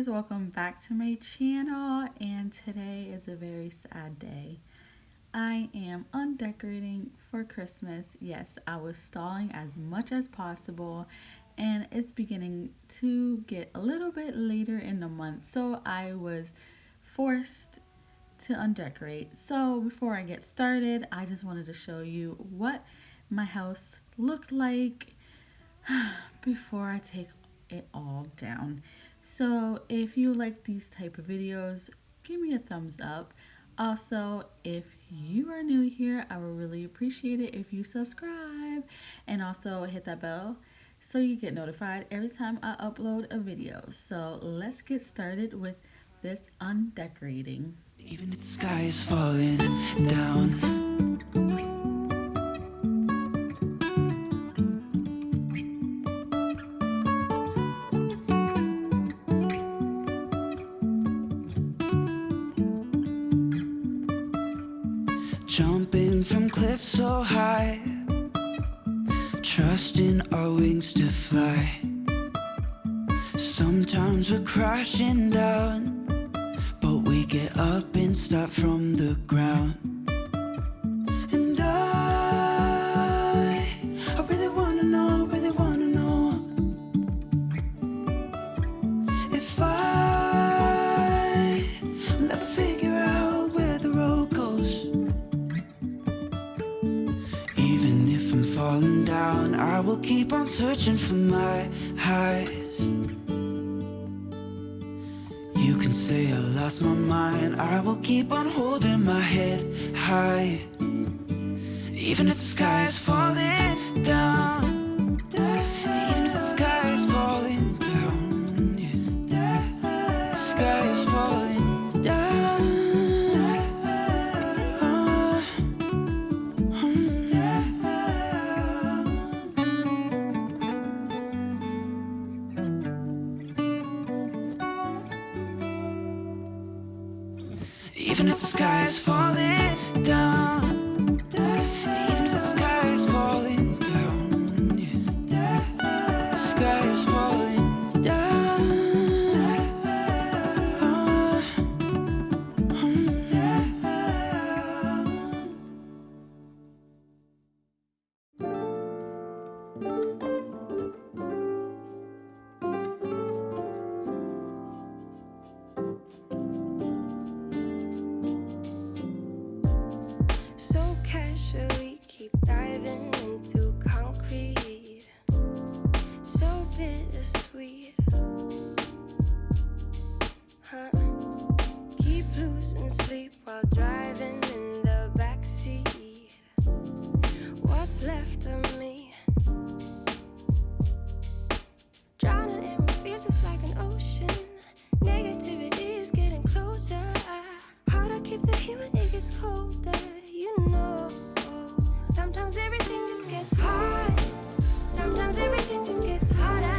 viewers, welcome back to my channel, and today is a very sad day. I am undecorating for Christmas. Yes, I was stalling as much as possible, and it's beginning to get a little bit later in the month, so I was forced to undecorate. So before I get started, I just wanted to show you what my house looked like before I take it all down. So if you like these type of videos, give me a thumbs up. Also, if you are new here, I would really appreciate it if you subscribe and also hit that bell so you get notified every time I upload a video. So let's get started with this undecorating. Even if the sky is falling down, jumping from cliffs so high, trusting our wings to fly. Sometimes we're crashing down, but we get up and start from the ground. And I really wanna know if I'll ever figure out where the road goes. Even if I'm falling down, I will keep on searching for my highs. You can say I lost my mind, I will keep on holding my head high. Even if the sky is falling down, even if the sky is falling down, yeah. The sky is falling down. Even if the sky is falling down, even if the sky is falling down, yeah. The sky is falling down. So casually keep diving into concrete, so bittersweet, huh? Keep losing sleep while driving in the backseat. What's left of me? Drowning in what feels just like an ocean. Negativity is getting closer. Hard to keep the heat when it gets colder. You know, sometimes everything just gets hard. Sometimes everything just gets harder.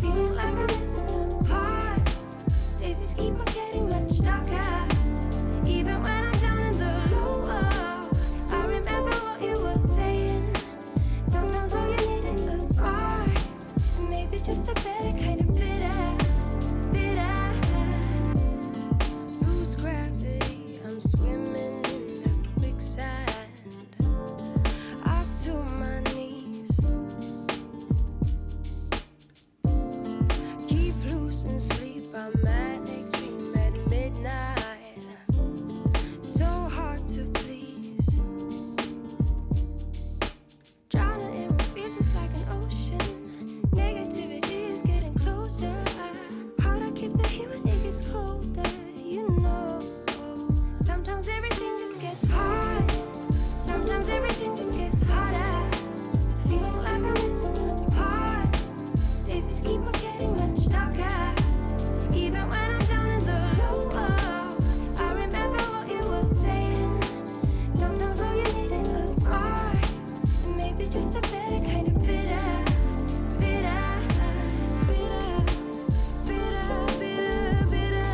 Feeling like I'm missing some parts. Days just keep on getting much darker. Even when I'm down in the low, I remember what you were saying. Sometimes all you need is a spark, and maybe just a better kind of bitter. Lose gravity, I'm swimming in the quicksand, up to my knees. Keep losing sleep, I'm at extreme at midnight. So hard to please. Drowning in what feels just like an ocean. Negativity is getting closer. Hard to keep the heat when it gets colder. You know, sometimes everything just gets hard. Sometimes everything just gets harder. Feeling like I'm missing some parts. Days just keep on getting much darker. Even when I'm down in the low, I remember what you were saying. Sometimes all you need is a spark, and maybe just a better kind of bitter. Bitter, bitter, bitter, bitter, bitter, bitter, bitter.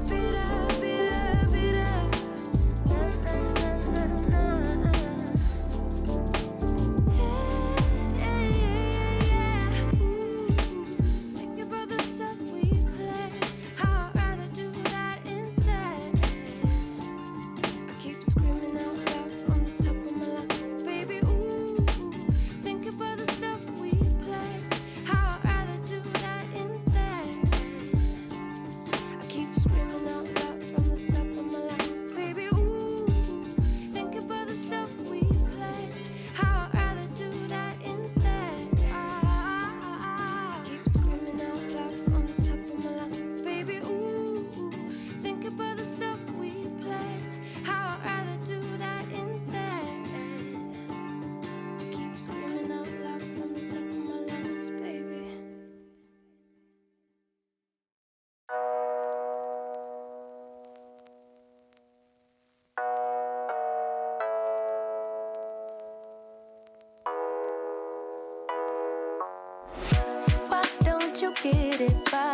Bitter, bitter, bitter, bitter.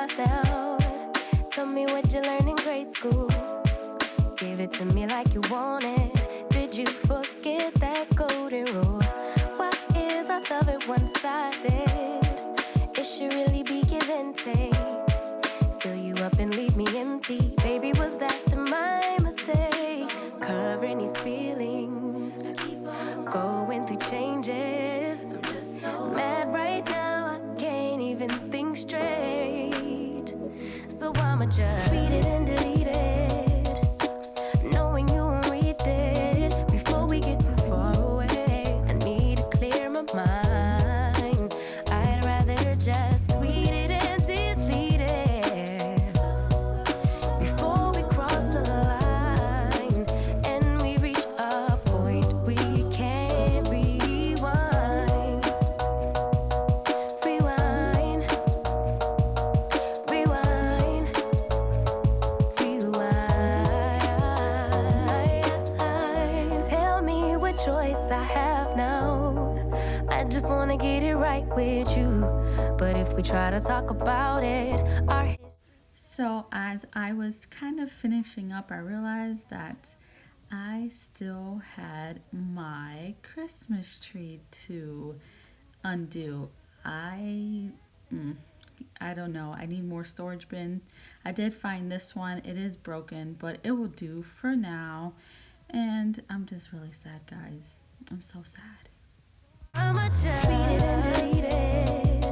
have now? Tell me what you learned in grade school. Give it to me like you want it. Did you forget that golden rule? Why is our love at one-sided? It should really be give and take. Fill you up and leave me empty. Baby, was that my mistake? Covering these feelings, going through changes. I'm just so mad right now, I can't even think straight. So I'ma just tweet it and delete it, knowing you won't read it before we get too far away. I need to clear my mind. I'd rather just tweet it and delete it before we cross the line and we reach a point we can't rewind. Rewind, rewind, rewind. Tell me what choice I have now. I just wanna get it right with you. But if we try to talk about it, our history. So, as I was kind of finishing up, I realized that I still had my Christmas tree to undo. I mm, I don't know. I need more storage bin. I did find this one. It is broken, but it will do for now. And I'm just really sad, guys. I'm so sad. I'ma just tweet it and delete it,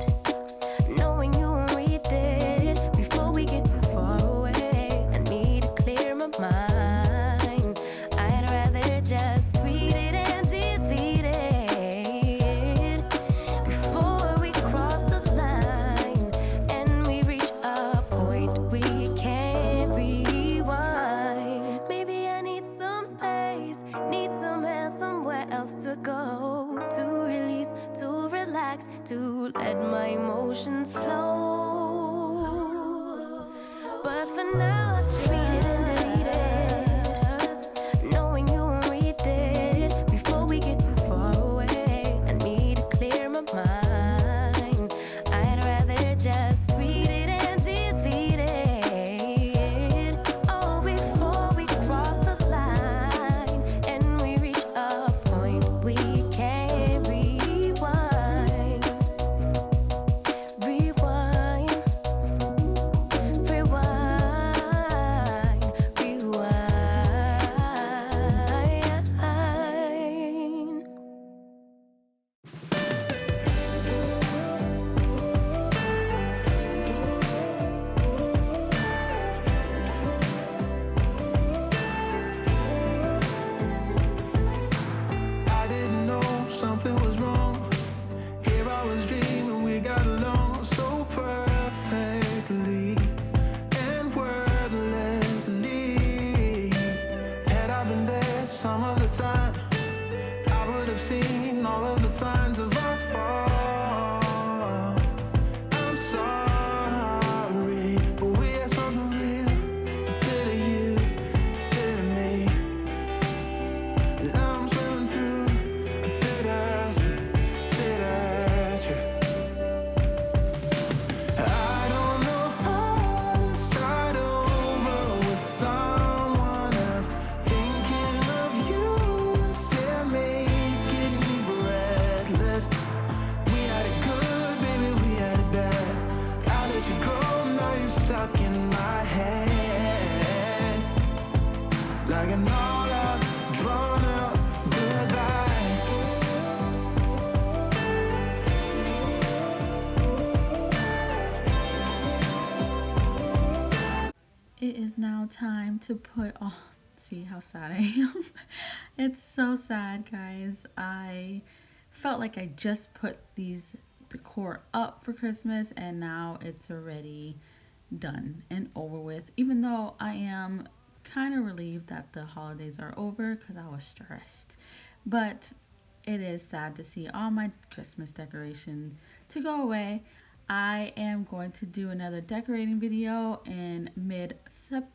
knowing you won't read it before we get too far away. I need to clear my mind. I'd rather just tweet it and delete it before we cross the line and we reach a point we can't rewind. Maybe I need some space, need somewhere, somewhere else to go, to release, to relax, to let my emotions flow. But for now, I just read it and delete it, knowing you won't read it before we get too far away. I need to clear my mind. I'd rather just tweet it and delete it. Oh, before we cross the line and we reach a point we can't rewind. Rewind, rewind, rewind. I didn't know something was wrong. Here I was dreaming we got along so perfectly and wordlessly. Had I been there some of the time, I would have seen all of the signs of our fault. I'm sorry, but we had something real, a bit of you, a bit of me. And now I'm swimming through a bitter truth. I don't know how to start over with someone else. Thinking of you still making me breathless. We had it good, baby, we had it bad. I let you go, now you're stuck in my head, like an all-out, drawn-out goodbye. It is now time to put. Oh, see how sad I am. It's so sad, guys. I felt like I just put these decor up for Christmas and now it's already done and over with. Even though I am kind of relieved that the holidays are over because I was stressed. But it is sad to see all my Christmas decorations to go away. I am going to do another decorating video in mid September,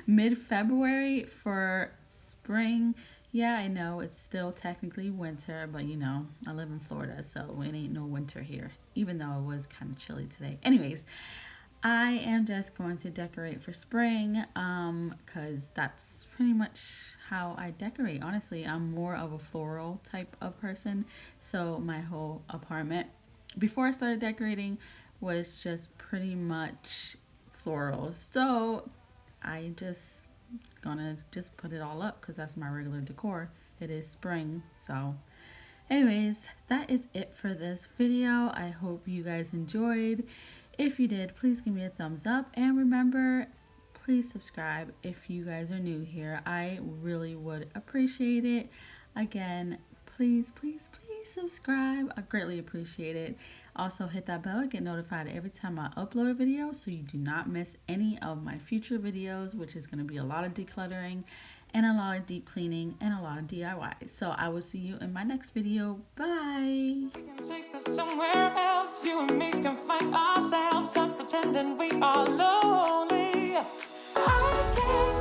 mid February for spring. Yeah, I know it's still technically winter, but I live in Florida, so it ain't no winter here, even though it was kind of chilly today. Anyways, I am just going to decorate for spring cuz that's pretty much how I decorate. Honestly, I'm more of a floral type of person, so my whole apartment before I started decorating was just pretty much florals. So, I just gonna just put it all up because that's my regular decor. It is spring, so anyways, that is it for this video. I hope you guys enjoyed. If you did, please give me a thumbs up and remember, please subscribe if you guys are new here. I really would appreciate it. Again, please, please, please subscribe. I greatly appreciate it. Also, hit that bell to get notified every time I upload a video so you do not miss any of my future videos, which is going to be a lot of decluttering and a lot of deep cleaning and a lot of DIY. So I will see you in my next video. Bye. We can take this somewhere else. You and me can find ourselves. Stop pretending we are lonely. I can't